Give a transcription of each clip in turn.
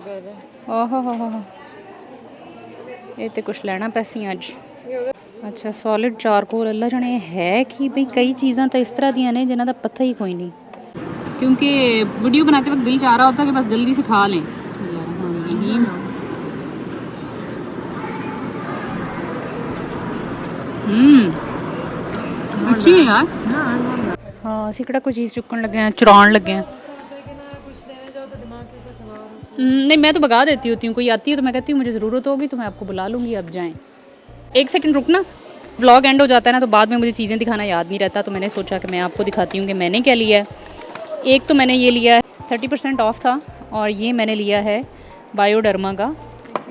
ओहो हो ये तो कुछ लेना पैसी अज। अच्छा सॉलिड चारकोल अल्लाह जाने है कि भाई कई चीज़ां तो इस तरह दी ने जिन्हों का पता ही कोई नहीं, क्योंकि वीडियो बनाते वक्त दिल चाह रहा होता है कि बस जल्दी से खा लें। बिस्मिल्लाहिर्रहमानिर्रहीम। अच्छी है यार। हाँ असी किहड़ा कोई चीज़ चुकन लगे हैं, चुरान लगे हैं। नहीं मैं तो भगा देती होती हूँ, कोई आती है तो मैं कहती हूँ मुझे ज़रूरत होगी तो मैं आपको बुला लूँगी, अब जाएँ। एक सेकंड रुकना, व्लॉग एंड हो जाता है ना तो बाद में मुझे चीज़ें दिखाना याद नहीं रहता, तो मैंने सोचा कि मैं आपको दिखाती हूँ कि मैंने क्या लिया है। एक तो मैंने ये लिया है 30% ऑफ था, और ये मैंने लिया है बायोडर्मा का।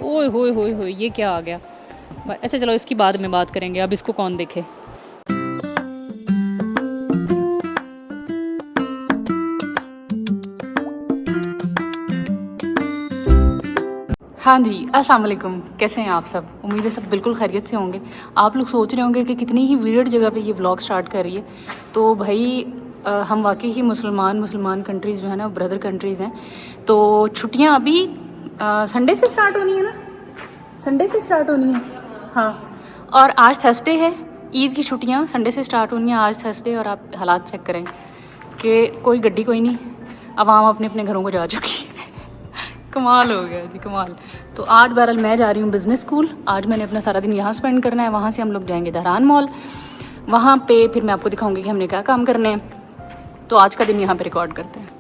ओए होए होए होए ये क्या आ गया। अच्छा चलो इसकी बाद में बात करेंगे, अब इसको कौन देखे। हाँ जी अस्सलाम वालेकुम, कैसे हैं आप सब। उम्मीद है सब बिल्कुल खैरियत से होंगे। आप लोग सोच रहे होंगे कि कितनी ही वियर्ड जगह पे ये व्लॉग स्टार्ट कर रही है। तो भाई हम वाकई ही मुसलमान कंट्रीज़ जो है ना ब्रदर कंट्रीज़ हैं। तो छुट्टियां अभी संडे से स्टार्ट होनी है ना, संडे से स्टार्ट होनी है। हाँ और आज थर्सडे है, ईद की छुट्टियाँ संडे से स्टार्ट होनी है, आज थर्सडे। और आप हालात चेक करें कि कोई गड्डी कोई नहीं, आवाम अपने अपने घरों को जा चुकी है। कमाल हो गया जी कमाल। तो आज बहरहाल मैं जा रही हूँ बिज़नेस स्कूल। आज मैंने अपना सारा दिन यहाँ स्पेंड करना है, वहाँ से हम लोग जाएंगे दहरान मॉल। वहाँ पे फिर मैं आपको दिखाऊंगी कि हमने क्या काम करने हैं। तो आज का दिन यहाँ पे रिकॉर्ड करते हैं।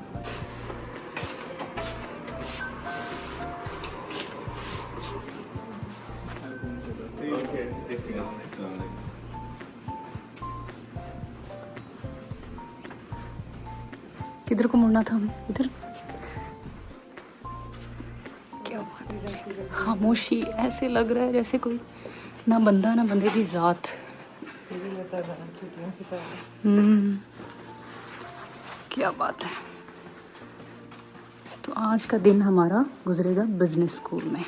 किधर को मुड़ना था हमें, इधर। खामोशी, ऐसे लग रहा है जैसे कोई ना बंदा ना बंदे की ज़ात। क्या बात है। तो आज का दिन हमारा गुजरेगा बिजनेस स्कूल में।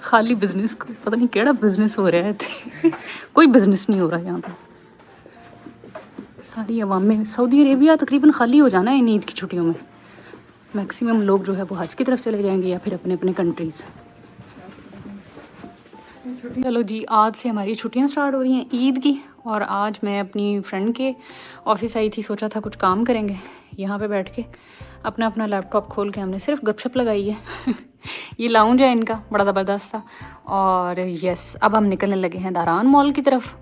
खाली बिजनेस स्कूल, पता नहीं केड़ा बिजनेस हो रहा है। कोई बिजनेस नहीं हो रहा यहाँ पे। सारी अवामें, सऊदी अरेबिया तकरीबन खाली हो जाना है इन ईद की छुट्टियों में। मैक्सिमम लोग जो है वो हज की तरफ चले जाएंगे या फिर अपने अपने कंट्रीज़। चलो जी आज से हमारी छुट्टियां स्टार्ट हो रही हैं ईद की। और आज मैं अपनी फ्रेंड के ऑफिस आई थी, सोचा था कुछ काम करेंगे। यहाँ पे बैठ के अपना अपना लैपटॉप खोल के हमने सिर्फ गपशप लगाई है। ये लाउंज है इनका, बड़ा ज़बरदस्त था। और यस अब हम निकलने लगे हैं दहरान मॉल की तरफ।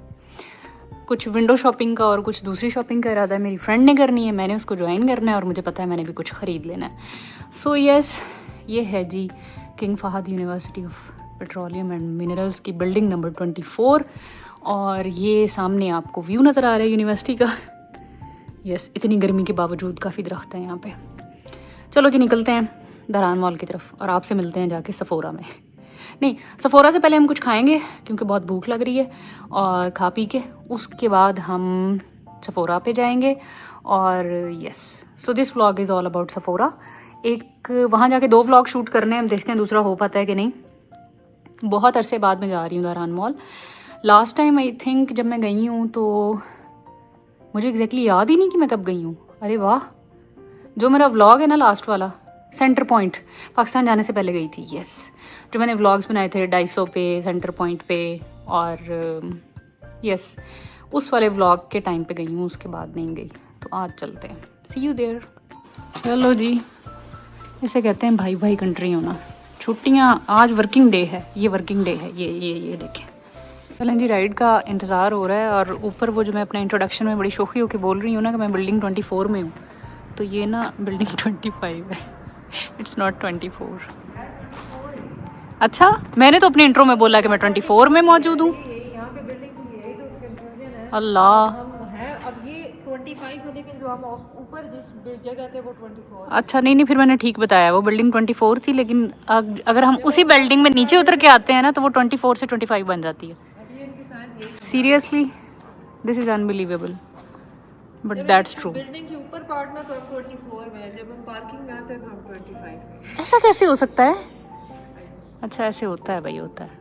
कुछ विंडो शॉपिंग का और कुछ दूसरी शॉपिंग का इरादा है मेरी फ्रेंड ने करनी है, मैंने उसको ज्वाइन करना है और मुझे पता है मैंने भी कुछ ख़रीद लेना है। सो यस ये है जी king Fahd university of petroleum and minerals की बिल्डिंग नंबर 24। और ये सामने आपको व्यू नज़र आ रहा है यूनिवर्सिटी का। यस इतनी गर्मी के बावजूद काफ़ी दरख्त हैं यहाँ पे। चलो जी निकलते हैं दहरान मॉल की तरफ और आपसे मिलते हैं जाके सफ़ोरा में। नहीं सफ़ोरा से पहले हम कुछ खाएंगे क्योंकि बहुत भूख लग रही है, और खा पी के उसके बाद हम सफ़ोरा पे जाएंगे। और yes so this vlog is all about Sephora. एक वहाँ जाके 2 व्लॉग शूट करने हैं, हम देखते हैं दूसरा हो पाता है कि नहीं। बहुत अरसे बाद में जा रही हूँ दहरान mall. Last time I think जब मैं गई हूँ तो मुझे एग्जैक्टली याद ही नहीं कि मैं कब गई हूँ। अरे वाह, जो मेरा व्लॉग है ना लास्ट वाला सेंटर पॉइंट, पाकिस्तान जाने से पहले गई थी। यस जो मैंने व्लॉग्स बनाए थे 250 पे, सेंटर पॉइंट पे, और यस उस वाले व्लॉग के टाइम पे गई हूँ, उसके बाद नहीं गई। तो आज चलते हैं, सी यू देयर। चलो जी इसे कहते हैं भाई भाई कंट्री होना। छुट्टियाँ, आज वर्किंग डे है, ये वर्किंग डे है। ये देखें। चलें जी राइड का इंतज़ार हो रहा है। और ऊपर वो जो मैं अपने इंट्रोडक्शन में बड़ी शोखी होकर बोल रही हूँ ना कि मैं बिल्डिंग 24 में हूँ, तो ये ना बिल्डिंग 25 है, इट्स नॉट 24। अच्छा मैंने तो अपने इंट्रो में बोला कि मैं 24 में मौजूद हूँ। अल्लाह अब ये 25 है, लेकिन जो हम ऊपर जिस जगह थे वो 24। अच्छा नहीं फिर मैंने ठीक बताया, वो बिल्डिंग 24 थी, लेकिन अगर हम उसी बिल्डिंग में नीचे उतर के आते हैं ना तो वो 24 से 25 बन जाती है। Seriously this is unbelievable but that's true. Building के ऊपर पार्ट में तो 24 में, जब हम पार्किंग में आते हैं तो हम 25 में। ऐसा कैसे हो सकता है? अच्छा ऐसे होता है भाई, होता है।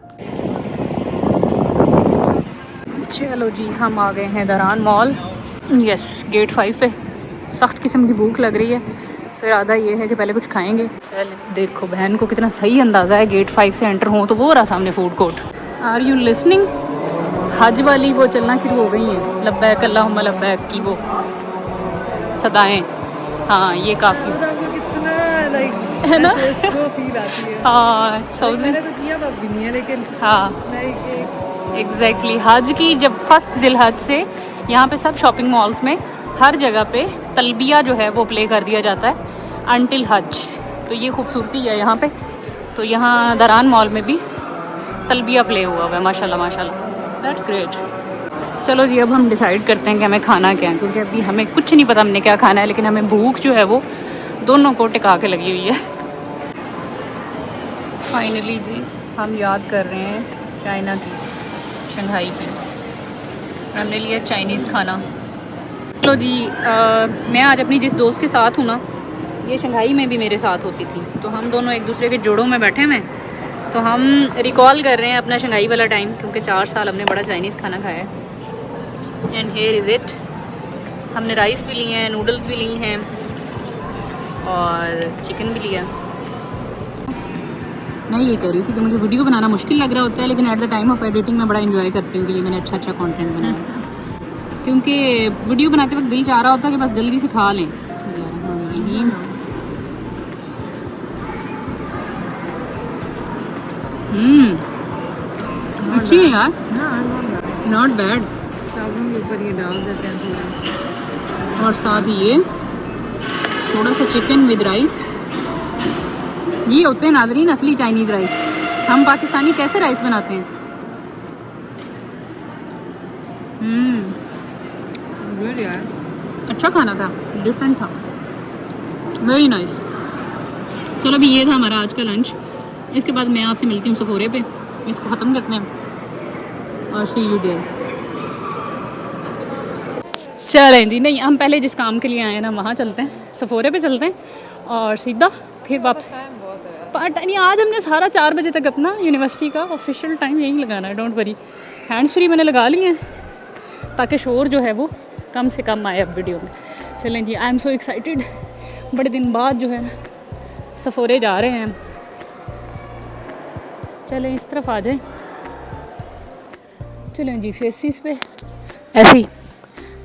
चलो जी हम आ गए हैं दहरान मॉल। यस गेट 5 पे। सख्त किस्म की भूख लग रही है, तो इरादा ये है कि पहले कुछ खाएंगे। चल देखो बहन को कितना सही अंदाज़ा है, गेट 5 से एंटर हो तो वो रहा सामने food court. Are you listening? हज वाली वो चलना शुरू हो गई हैं, लब्बैक अल्लाहुम्मा लब्बैक की वो सदाएं। हाँ ये काफ़ी कितना लाइक है ना, वो फील आती है। हाँ सऊदी मैंने तो किया बात भी नहीं है, लेकिन हाँ एग्जैक्टली हज की जब फर्स्ट जिलहज से यहाँ पे सब शॉपिंग मॉल्स में हर जगह पे तलबिया जो है वो प्ले कर दिया जाता है अनटिल हज। तो ये खूबसूरती है यहाँ पे। तो यहाँ दरान मॉल में भी तलबिया प्ले हुआ हुआ है, माशाल्लाह माशाल्लाह, दैट्स ग्रेट। चलो जी अब हम डिसाइड करते हैं कि हमें खाना क्या है, क्योंकि अभी हमें कुछ नहीं पता हमने क्या खाना है, लेकिन हमें भूख जो है वो दोनों को टिका के लगी हुई है। फाइनली जी हम याद कर रहे हैं चाइना की, शंघाई की। हमने लिया चाइनीज़ खाना। चलो जी मैं आज अपनी जिस दोस्त के साथ हूँ ना, ये शंघाई में भी मेरे साथ होती थी, तो हम दोनों एक दूसरे के जोड़ों में बैठे हैं। तो हम रिकॉल कर रहे हैं अपना शंघाई वाला टाइम, क्योंकि 4 साल हमने बड़ा चाइनीज़ खाना खाया है। And here is it. हमने राइस भी लिए हैं, नूडल्स भी ली हैं और चिकन भी लिया। मैं ये कह रही थी कि मुझे वीडियो बनाना मुश्किल लग रहा होता है, लेकिन at the time of editing मैं बड़ा एंजॉय करती हूँ कि मैंने अच्छा कंटेंट बनाया। क्योंकि वीडियो बनाते वक्त दिल चाह रहा होता है कि बस जल्दी से खा लें। अच्छी है यार, नॉट बैड। चावलों के ऊपर ये डाल देते हैं थोड़ा, और साथ ये थोड़ा सा चिकन विद राइस। ये होते हैं नाजरीन असली चाइनीज़ राइस। हम पाकिस्तानी कैसे राइस बनाते हैं। गुड यार, अच्छा खाना था, डिफरेंट था, वेरी नाइस। चलो अभी ये था हमारा आज का लंच। इसके बाद मैं आपसे मिलती हूँ सफोरे पे, इसको ख़त्म करते हैं और सी यू देयर। चलें जी, नहीं हम पहले जिस काम के लिए आए हैं ना वहाँ चलते हैं, सफोरे पे चलते हैं और सीधा फिर वापस। पार्ट नहीं, आज हमने सारा 4 बजे तक अपना यूनिवर्सिटी का ऑफिशियल टाइम यही लगाना है। डोंट वरी, हैंड्स फ्री मैंने लगा लिए हैं ताकि शोर जो है वो कम से कम आए अब वीडियो में। चलें जी, आई एम सो एक्साइटेड। बड़े दिन बाद जो है ना सफोरे जा रहे हैं। चलें इस तरफ आ जाएं। चलें जी फेसिस पे ऐसे ही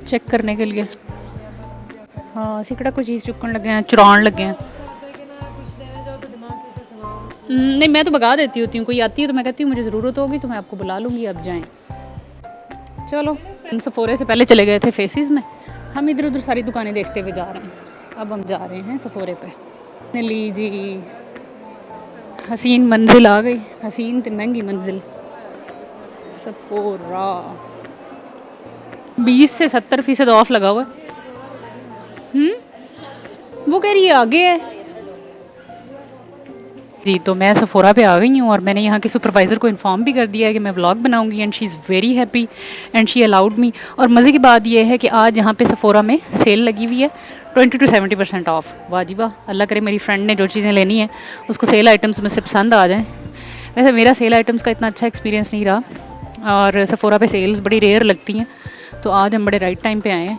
चेक करने के लिए। हाँ सिकड़ा कोई चीज़ चुकन लगे हैं, चुरान लगे हैं। नहीं मैं तो भगा देती होती हूँ, कोई आती है तो मैं कहती हूँ मुझे ज़रूरत होगी तो मैं आपको बुला लूँगी, अब जाएं। चलो हम सफोरे से पहले चले गए थे फेसिस में, हम इधर उधर सारी दुकानें देखते हुए जा रहे हैं। अब हम जा रहे हैं सफोरे पे। लीजिए हसीन मंजिल आ गई, हसीन तो महंगी मंजिल सफोरा। 20 से 70% ऑफ लगा हुआ है। वो कह रही है आगे है जी। तो मैं सफोरा पे आ गई हूँ और मैंने यहाँ के सुपरवाइज़र को इन्फॉर्म भी कर दिया है कि मैं व्लॉग बनाऊँगी and she is very happy and she allowed me. और मज़े की बात यह है कि आज यहाँ पे सफोरा में सेल लगी हुई है 20 to 70% ऑफ। वाजिबा, अल्लाह करे मेरी फ्रेंड ने जो चीज़ें लेनी है उसको सेल आइटम्स में से पसंद आ जाएँ। वैसे मेरा सेल आइटम्स का इतना अच्छा एक्सपीरियंस नहीं रहा और सफोरा पे सेल्स बड़ी रेयर लगती हैं, तो आज हम बड़े राइट टाइम पे आए हैं।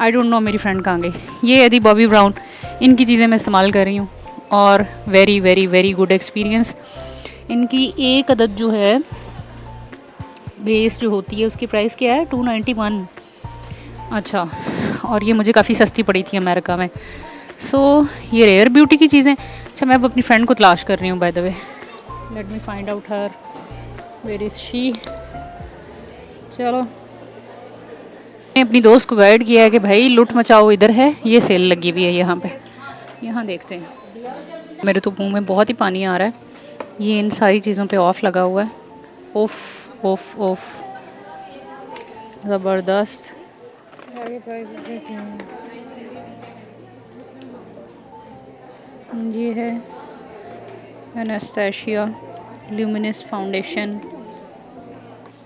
आई डोंट नो मेरी फ्रेंड कहाँ गई। ये है दी बॉबी ब्राउन, इनकी चीज़ें मैं इस्तेमाल कर रही हूँ और very very very good experience. इनकी एक अदद जो है बेस जो होती है उसकी प्राइस क्या है 291। अच्छा, और ये मुझे काफ़ी सस्ती पड़ी थी अमेरिका में। सो ये रेयर ब्यूटी की चीज़ें। अच्छा मैं अब अपनी फ्रेंड को तलाश कर रही हूँ, by the way let me find out her, where is she. चलो मैंने अपनी दोस्त को गाइड किया है कि भाई लूट मचाओ, इधर है ये सेल लगी हुई है यहाँ पे, यहाँ देखते हैं। मेरे तो मुंह में बहुत ही पानी आ रहा है। ये इन सारी चीज़ों पे ऑफ लगा हुआ है। ओफ ओफ ओफ ज़बरदस्त। ये है एनास्टेशिया ल्यूमिनस फाउंडेशन।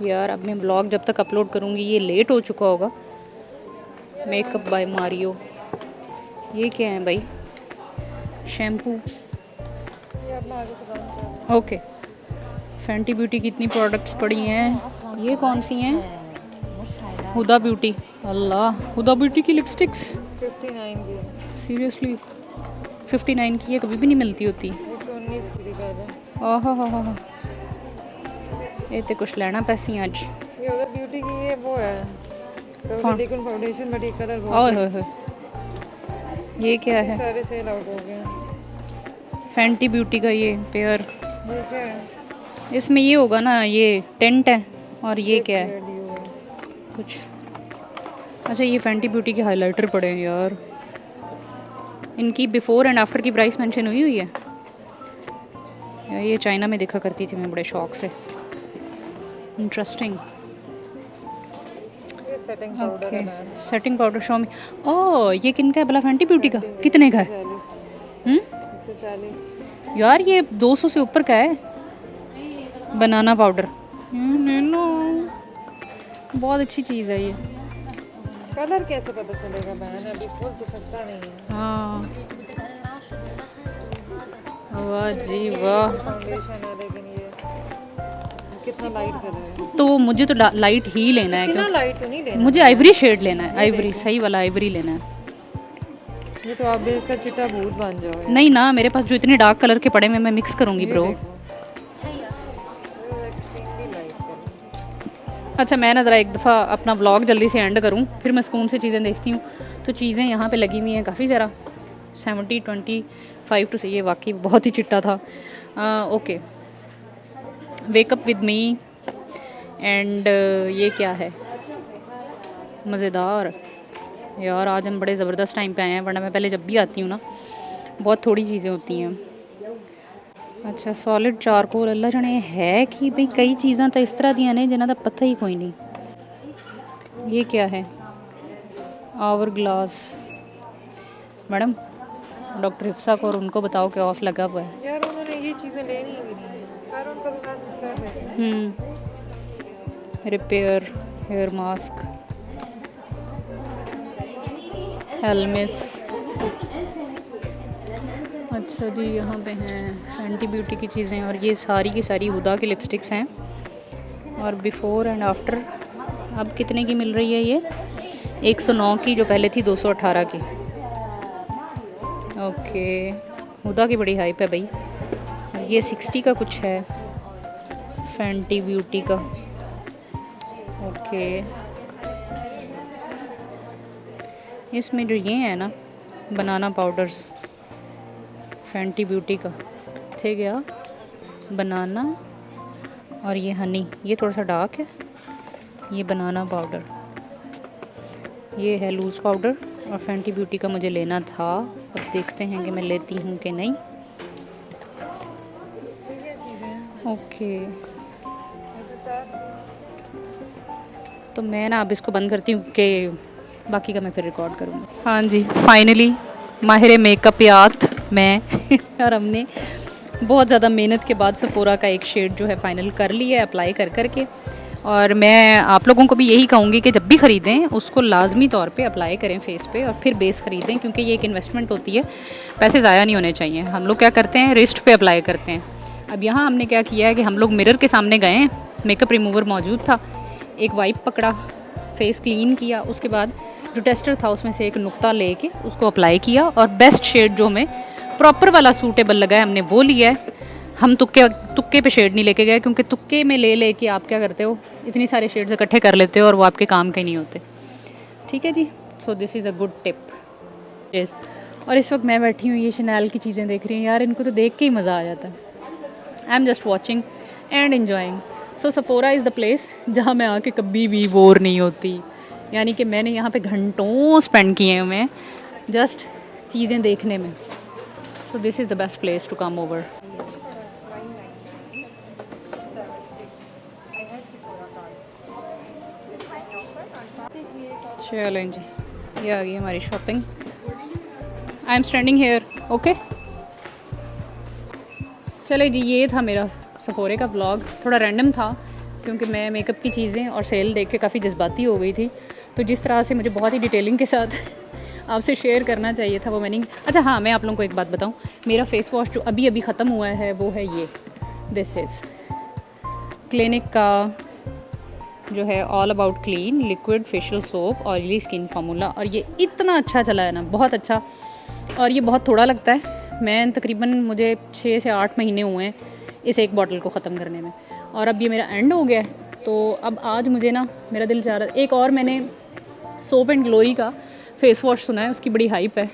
यार अब मैं ब्लॉग जब तक अपलोड करूँगी ये लेट हो चुका होगा। Makeup bye Mario. ये क्या है भाई, शैम्पू। ओके, फैंटी ब्यूटी की इतनी प्रोडक्ट्स पड़ी हैं। ये कौन सी हैं? Huda Beauty. अल्लाह, हुदा ब्यूटी की लिपस्टिक्स 59 की। सीरियसली 59 की, ये कभी भी नहीं मिलती होती। 19 की दिखा दे। ओहो हो, ये तो कुछ लेना पैसी आज। ये उधर ब्यूटी की ये वो है तो लिक्विड फाउंडेशन बट ये कलर ओए होए होए, ये क्या है? सारे सेल आउट हो गए। फैंटी ब्यूटी का ये पेयर, ये क्या है? इसमें ये होगा ना, ये टेंट है। और ये क्या है? कुछ, अच्छा ये फैंटी ब्यूटी के हाइलाइटर पड़े हैं यार। इनकी बिफोर एंड आफ्टर की प्राइस मेंशन हुई है यार। ये चाइना में देखा करती थी मैं बड़े शौक से। Interesting. Okay, setting powder show में। ओह, ये किनका है भला? फैंटी ब्यूटी का। कितने का है? 140 यार ये 200 से ऊपर का है। बनाना पाउडर, बहुत अच्छी चीज़ है ये। कलर कैसे पता चलेगा बहन? अभी खोल तो सकता नहीं है। हाँ, वाह जी वाह। फाउंडेशन है लेकिन ये कितना लाइट कलर है। तो मुझे तो लाइट ही लेना है। इतना लाइट तो नहीं लेना, मुझे आइवरी शेड लेना है। आइवरी, सही वाला आइवरी लेना है। ये तो आप इसका चिट्टा भूत बन जाओ। नहीं ना, मेरे पास जो इतने डार्क कलर के पड़े मैं मिक्स करूंगी ब्रो। अच्छा, मैं ना ज़रा एक दफ़ा अपना व्लॉग जल्दी से एंड करूं, फिर मैं सुकून से चीज़ें देखती हूँ। तो चीज़ें यहाँ पे लगी हुई हैं काफ़ी ज़रा। 70-25 टू से, ये वाकई बहुत ही चिट्टा था। Okay, wake up with me and ये क्या है? मज़ेदार यार। आज हम बड़े ज़बरदस्त टाइम पे आए हैं, वरना मैं पहले जब भी आती हूँ ना बहुत थोड़ी चीज़ें होती हैं। अच्छा, सॉलिड चारकोल अल्लाह जाने है कि भाई कई चीज़ां तो इस तरह दियां ने जिन्हां दा पता ही कोई नहीं। ये क्या है? Hour glass. Madam, doctor Hifsa को और उनको बताओ कि ऑफ लगा हुआ है यार। उन्होंने ये चीज़ें लेनी भी नहीं है, पर उनको भी मैसेज कर देते हैं। रिपेयर हेयर मास्क, हेलमेस। अच्छा जी, यहाँ पे हैं फैंटी ब्यूटी की चीज़ें और ये सारी की सारी हुदा की लिपस्टिक्स हैं। और बिफ़ोर एंड आफ्टर अब कितने की मिल रही है ये? 109 की, जो पहले थी 218 की। ओके, हुदा की बड़ी हाइप है भाई। ये 60 का कुछ है फैंटी ब्यूटी का। ओके, इसमें जो ये है ना बनाना पाउडर्स, फैंटी ब्यूटी का थे गया बनाना और ये हनी, ये थोड़ा सा डार्क है। ये बनाना पाउडर, ये है लूज़ पाउडर और फैंटी ब्यूटी का मुझे लेना था। अब देखते हैं कि मैं लेती हूँ कि नहीं। ओके, तो मैं ना अब इसको बंद करती हूँ कि बाकी का मैं फिर रिकॉर्ड करूँगी। हाँ जी, फाइनली माहिर मेकअप यात मैं और हमने बहुत ज़्यादा मेहनत के बाद सेफोरा का एक शेड जो है फ़ाइनल कर लिया है अप्लाई कर करके। और मैं आप लोगों को भी यही कहूँगी कि जब भी ख़रीदें उसको लाजमी तौर पे अप्लाई करें फेस पे और फिर बेस ख़रीदें, क्योंकि ये एक इन्वेस्टमेंट होती है, पैसे ज़ाया नहीं होने चाहिए। हम लोग क्या करते हैं, रिस्ट पे अप्लाई करते हैं। अब यहाँ हमने क्या किया है कि हम लोग मिरर के सामने गए, मेकअप रिमूवर मौजूद था, एक वाइप पकड़ा, फेस क्लीन किया, उसके बाद जो टेस्टर था उसमें से एक नुक्ता लेके उसको अप्लाई किया और बेस्ट शेड जो हमें प्रॉपर वाला सूटेबल लगा है हमने वो लिया है। हम तुक्के पे शेड नहीं लेके गए, क्योंकि तुक्के में ले के आप क्या करते हो, इतनी सारे शेड्स इकट्ठे कर लेते हो और वो आपके काम के नहीं होते। ठीक है जी, so this is a good tip. Yes, और इस वक्त मैं बैठी हूँ ये शनैल की चीज़ें देख रही हूँ यार, इनको तो देख के ही मज़ा आ जाता है। I am just watching and enjoying. So Sephora is the place जहाँ मैं आके कभी भी बोर नहीं होती। यानी कि मैंने यहाँ पे घंटों स्पेंड किए हैं मैं जस्ट चीज़ें देखने में। So this is the best place to come over. चलें जी, ये आ गई हमारी shopping. I am standing here. Okay, चले जी, ये था मेरा सेफोरा का व्लॉग। थोड़ा रैंडम था क्योंकि मैं मेकअप की चीज़ें और सेल देख के काफ़ी जज्बाती हो गई थी, तो जिस तरह से मुझे बहुत ही डिटेलिंग के साथ आपसे शेयर करना चाहिए था वो मैंने। अच्छा हाँ, मैं आप लोगों को एक बात बताऊं, मेरा फेस वॉश जो अभी अभी ख़त्म हुआ है वो है ये, दिस इज़ क्लिनिक का जो है all about clean liquid facial soap oily skin formula. और ये इतना अच्छा चला है ना, बहुत अच्छा, और ये बहुत थोड़ा लगता है मैं तकरीबन मुझे 6 से 8 महीने हुए हैं इस एक बॉटल को ख़त्म करने में, और अब ये मेरा एंड हो गया है। तो अब आज मुझे ना मेरा दिल चाह रहा, एक और मैंने सोप एंड ग्लोरी का फेस वॉश सुना है, उसकी बड़ी हाइप है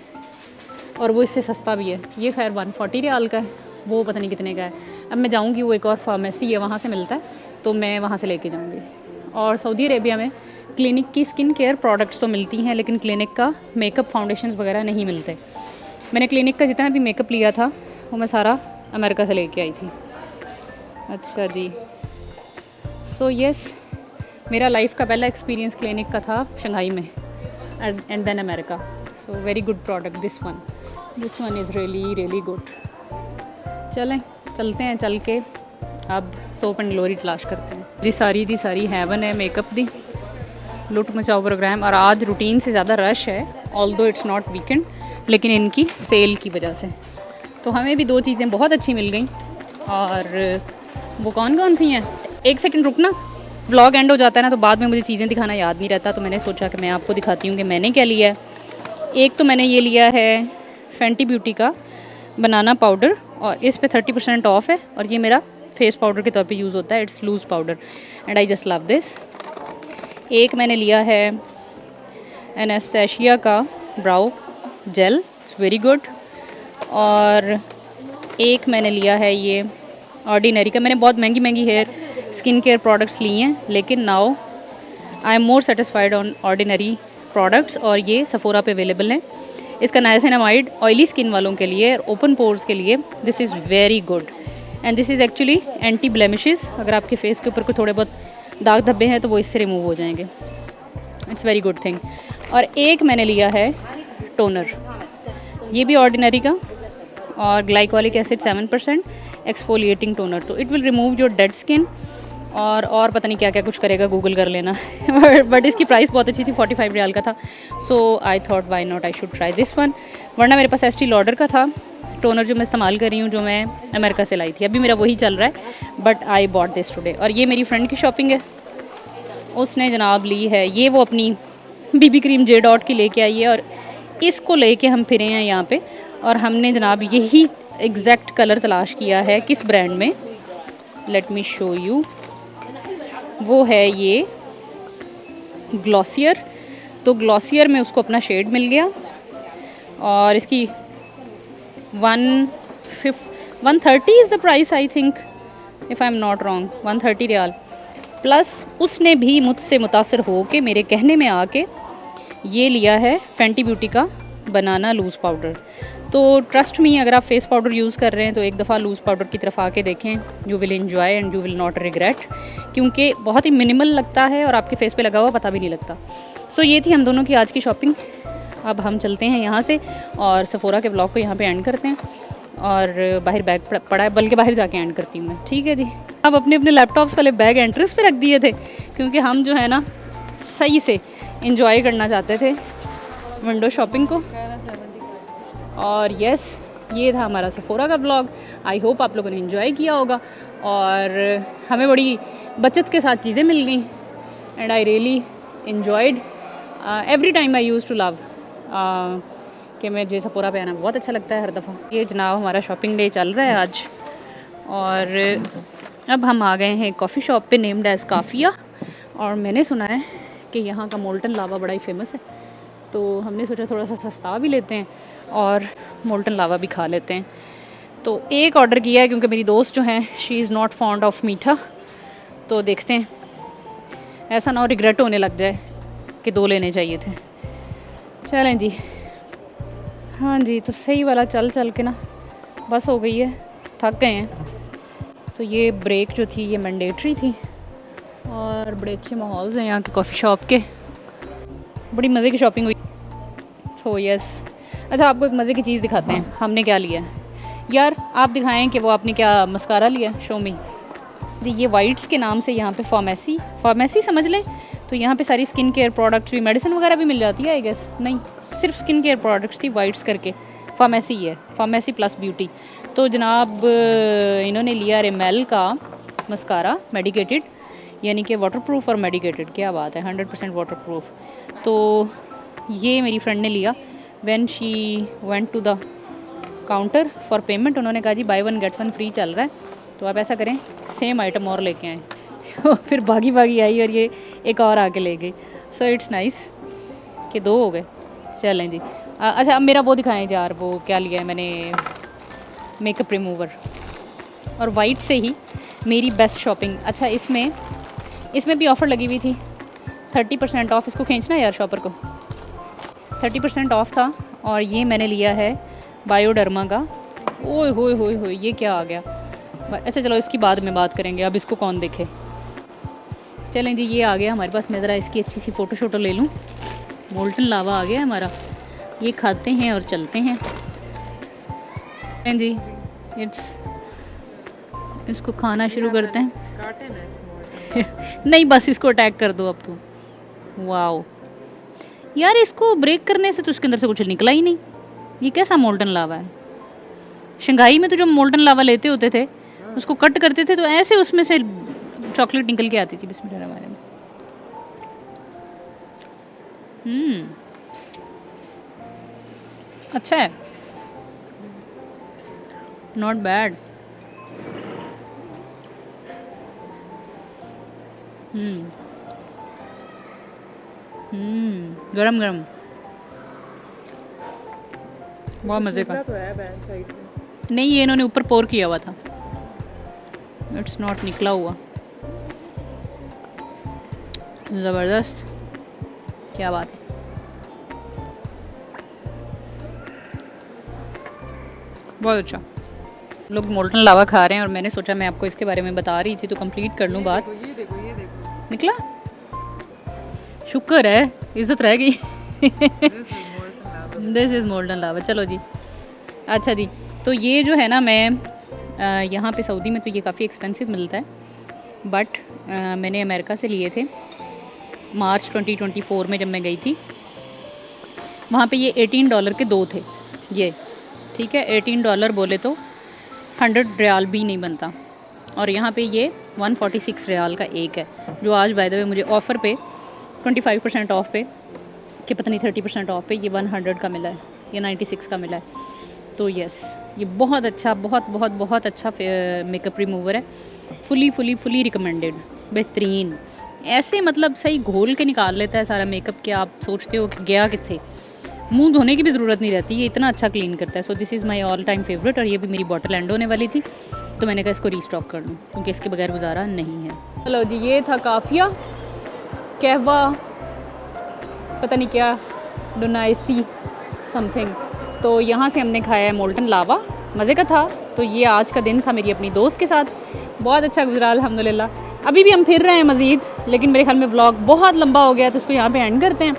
और वो इससे सस्ता भी है। ये खैर 140 रियाल का है, वो पता नहीं कितने का है। अब मैं जाऊँगी, वो एक और फार्मेसी है वहाँ से मिलता है, तो मैं वहाँ से लेके जाऊँगी। और सऊदी अरेबिया में क्लिनिक की स्किन केयर प्रोडक्ट्स तो मिलती हैं, लेकिन क्लिनिक का मेकअप फाउंडेशंस वगैरह नहीं मिलते। मैंने क्लिनिक का जितना भी मेकअप लिया था वो मैं सारा अमेरिका से लेके आई थी। अच्छा जी, सो यस, मेरा लाइफ का पहला एक्सपीरियंस क्लिनिक का था शंघाई में, and then America. So very good product this one is really good. चलते हैं, चल के अब सोप एंड ग्लोरी तलाश करते हैं जी। सारी हैवन है मेकअप दी, लुट मचाओ प्रोग्राम। और आज रूटीन से ज़्यादा रश है, ऑल्दो इट्स नॉट वीकेंड, लेकिन इनकी सेल की वजह से तो हमें भी 2 चीज़ें बहुत अच्छी मिल गई। और वो कौन सी हैं, एक सेकंड रुकना, व्लॉग एंड हो जाता है ना तो बाद में मुझे चीज़ें दिखाना याद नहीं रहता, तो मैंने सोचा कि मैं आपको दिखाती हूँ कि मैंने क्या लिया है। एक तो मैंने ये लिया है फेंटी ब्यूटी का बनाना पाउडर, और इस पे 30% ऑफ है, और ये मेरा फेस पाउडर के तौर पे यूज़ होता है। It's loose powder and I just love this. एक मैंने लिया है एनास्टेशिया का brow gel, it's very good. और एक मैंने लिया है ये ऑर्डिनरी का। मैंने बहुत महंगी हेयर स्किन केयर प्रोडक्ट्स लिए हैं, लेकिन now I am more satisfied on ordinary products, और ये सफोरा पे अवेलेबल हैं। इसका नाइसिनामाइड ऑयली स्किन वालों के लिए और ओपन पोर्स के लिए this is very good, and this is actually anti blemishes. अगर आपके फेस के ऊपर कोई थोड़े बहुत दाग धब्बे हैं तो वो इससे रिमूव हो जाएंगे। It's very good thing. और एक मैंने लिया है टोनर, ये भी ऑर्डिनरी का, और ग्लाइकोलिक एसिड 7% एक्सफोलिएटिंग टोनर, तो it will remove your dead skin, और पता नहीं क्या क्या कुछ करेगा, गूगल कर लेना। बट इसकी प्राइस बहुत अच्छी थी, 45 रियाल का था। So I thought why not, I should try this one. वरना मेरे पास एस्टी लॉडर का था टोनर जो मैं इस्तेमाल कर रही हूँ, जो मैं अमेरिका से लाई थी। अभी मेरा वही चल रहा है, but I bought this today. और ये मेरी फ्रेंड की शॉपिंग है, उसने जनाब ली है ये, वो अपनी बीबी क्रीम जे डॉट की लेके आई है, और इसको लेके हम फिरे हैं यहाँ पे। और हमने जनाब यही एग्जैक्ट कलर तलाश किया है, किस ब्रांड में, लेट मी शो यू। वो है ये ग्लॉसियर, तो ग्लॉसियर में उसको अपना शेड मिल गया, और इसकी 130 is the price, I think, if I am not wrong, 130 riyal. Plus उसने भी मुझसे मुतासर हो के मेरे कहने में आके ये लिया है फेंटी ब्यूटी का बनाना लूज़ पाउडर। तो ट्रस्ट मी, अगर आप फेस पाउडर यूज़ कर रहे हैं तो एक दफ़ा लूज़ पाउडर की तरफ आके देखें, you will enjoy and you will not regret, क्योंकि बहुत ही मिनिमल लगता है और आपके फेस पे लगा हुआ पता भी नहीं लगता। सो ये थी हम दोनों की आज की शॉपिंग। अब हम चलते हैं यहाँ से और सफोरा के ब्लॉग को यहाँ पे एंड करते हैं, और बाहर बैग पड़ा है, बल्कि बाहर जाके एंड करती हूँ मैं, ठीक है जी। अब अपने अपने लैपटॉप्स वाले बैग एंट्रेंस पे रख दिए थे, क्योंकि हम जो है ना सही से इंजॉय करना चाहते थे विंडो शॉपिंग को। और यस, ये था हमारा सफोरा का ब्लॉग। आई होप आप लोगों ने एंजॉय किया होगा, और हमें बड़ी बचत के साथ चीज़ें मिल गई, and I really enjoyed every time. I use to love कि मुझे सफोरा पे आना बहुत अच्छा लगता है हर दफ़ा। ये जनाब हमारा शॉपिंग डे चल रहा है आज, और अब हम आ गए हैं कॉफ़ी शॉप पे नेम्ड एज काफ़िया, और मैंने सुना है कि यहाँ का मोल्टन लावा बड़ा ही फेमस है, तो हमने सोचा थोड़ा सा सस्ता भी लेते हैं और मोल्टन लावा भी खा लेते हैं। तो एक ऑर्डर किया है, क्योंकि मेरी दोस्त जो है she is not fond of मीठा, तो देखते हैं, ऐसा ना हो रिग्रेट होने लग जाए कि 2 लेने चाहिए थे। चलें जी, हाँ जी, तो सही वाला चल चल के ना बस हो गई है, थक गए हैं। तो ये ब्रेक जो थी ये मैंडेटरी थी, और बड़े अच्छे माहौल्स हैं यहाँ के कॉफ़ी शॉप के, बड़ी मज़े की शॉपिंग हुई। सो यस, अच्छा आपको एक मज़े की चीज़ दिखाते हैं हमने क्या लिया है। यार आप दिखाएं कि वो आपने क्या मस्कारा लिया, शो मी। ये वाइट्स के नाम से यहाँ पे फार्मेसी समझ लें, तो यहाँ पे सारी स्किन केयर प्रोडक्ट्स भी, मेडिसिन वगैरह भी मिल जाती है आई गेस। नहीं, सिर्फ स्किन केयर प्रोडक्ट्स थी, वाइट्स करके फार्मेसी है, फार्मेसी प्लस ब्यूटी। तो जनाब इन्होंने लिया रिमेल का मस्कारा मेडिकेटेड, यानी कि वाटरप्रूफ और मेडिकेटेड, क्या बात है, 100% वाटरप्रूफ। तो ये मेरी फ्रेंड ने लिया when she went to the counter for payment. उन्होंने कहा जी बाय 1 गेट 1 फ्री चल रहा है, तो आप ऐसा करें सेम आइटम और लेके आएँ। फिर भागी भागी आई और ये एक और आके ले गई। सो इट्स नाइस कि 2 हो गए। चलें जी। अच्छा अब मेरा वो दिखाएं यार, वो क्या लिया है मैंने, मेकअप रिमूवर, और वाइट से ही मेरी बेस्ट शॉपिंग। अच्छा इसमें भी ऑफ़र लगी हुई थी 30% ऑफ। इसको खींचना यार शॉपर को, 30% ऑफ था। और ये मैंने लिया है बायोडर्मा का। ओए होए होए होए, ये क्या आ गया। अच्छा चलो इसकी बाद में बात करेंगे, अब इसको कौन देखे। चलें जी, ये आ गया हमारे पास। मैं ज़रा इसकी अच्छी सी फ़ोटो शोटो ले लूँ। मोल्टन लावा आ गया हमारा, ये खाते हैं और चलते हैं। जी इसको खाना शुरू करते हैं। नहीं बस इसको अटैक कर दो अब तो। वाओ यार, इसको ब्रेक करने से तो इसके अंदर से कुछ निकला ही नहीं। ये कैसा मोल्टन लावा है। शंघाई में तो जब मोल्टन लावा लेते होते थे, उसको कट करते थे तो ऐसे उसमें से चॉकलेट निकल के आती थी। बिस्मिल्लाहिर्रहमानिर्रहीम। अच्छा है, नॉट बैड। गरम गरम, बहुत मज़े का। तो है बैक साइड में। नहीं ये इन्होंने ऊपर पोर किया हुआ था, इट्स नॉट निकला हुआ। ज़बरदस्त, क्या बात है। बहुत अच्छा। लोग मोल्टन लावा खा रहे हैं और मैंने सोचा मैं आपको इसके बारे में बता रही थी तो कंप्लीट कर लूँ बात। ये देखो निकला, शुक्र है, इज्जत रह गई। दिस इज़ मोल्टन लावा। चलो जी। अच्छा जी, तो ये जो है ना, मैं यहाँ पे सऊदी में तो ये काफ़ी एक्सपेंसिव मिलता है, बट मैंने अमेरिका से लिए थे मार्च 2024 में जब मैं गई थी। वहाँ पे ये $18 के 2 थे ये, ठीक है। $18 बोले तो 100 रियाल भी नहीं बनता। और यहाँ पे ये 146 रियाल का एक है, जो आज बाय द वे मुझे ऑफ़र पे 25% ऑफ पे, कि पता नहीं 30% ऑफ पे ये 100 का मिला है, ये 96 का मिला है। तो यस, ये बहुत अच्छा, बहुत अच्छा मेकअप रिमूवर है। फुली रिकमेंडेड, बेहतरीन। ऐसे मतलब सही घोल के निकाल लेता है सारा मेकअप कि आप सोचते हो कि गया किथे, मुंह धोने की भी ज़रूरत नहीं रहती, ये इतना अच्छा क्लीन करता है। सो this is my all time favourite. और ये भी मेरी बॉटल एंड होने वाली थी, तो मैंने कहा इसको रीस्टॉक कर लूँ क्योंकि इसके बगैर गुजारा नहीं है। चलो जी, ये था काफिया कहवा, पता नहीं क्या, डोनाइसी समथिंग। तो यहाँ से हमने खाया है मोल्टन लावा, मज़े का था। तो ये आज का दिन था मेरी अपनी दोस्त के साथ, बहुत अच्छा गुजरा अल्हम्दुलिल्लाह। अभी भी हम फिर रहे हैं मज़ीद, लेकिन मेरे ख्याल में व्लॉग बहुत लंबा हो गया तो उसको यहाँ पे एंड करते हैं।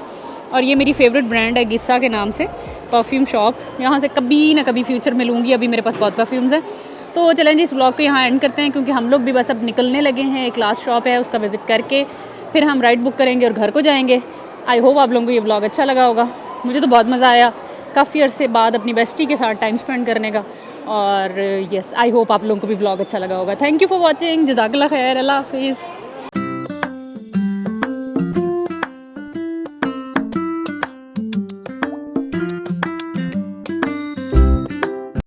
और ये मेरी फेवरेट ब्रांड है गिस्सा के नाम से, परफ्यूम शॉप। यहाँ से कभी ना कभी फ्यूचर में लूँगी, अभी मेरे पास बहुत परफ्यूम्स हैं। तो चलें जी, इस व्लॉग को यहाँ एंड करते हैं क्योंकि हम लोग भी बस अब निकलने लगे हैं। एक लास्ट शॉप है, उसका विज़िट करके फिर हम राइड बुक करेंगे और घर को जाएंगे। आई होप आप लोगों को ये व्लॉग अच्छा लगा होगा। मुझे तो बहुत मज़ा आया काफ़ी अरसे बाद अपनी बेस्टी के साथ टाइम स्पेंड करने का। और यस, आई होप आप लोगों को भी व्लॉग अच्छा लगा होगा। थैंक यू फॉर वॉचिंग, जज़ाकल्लाह खैर, अल्लाह हाफिज़।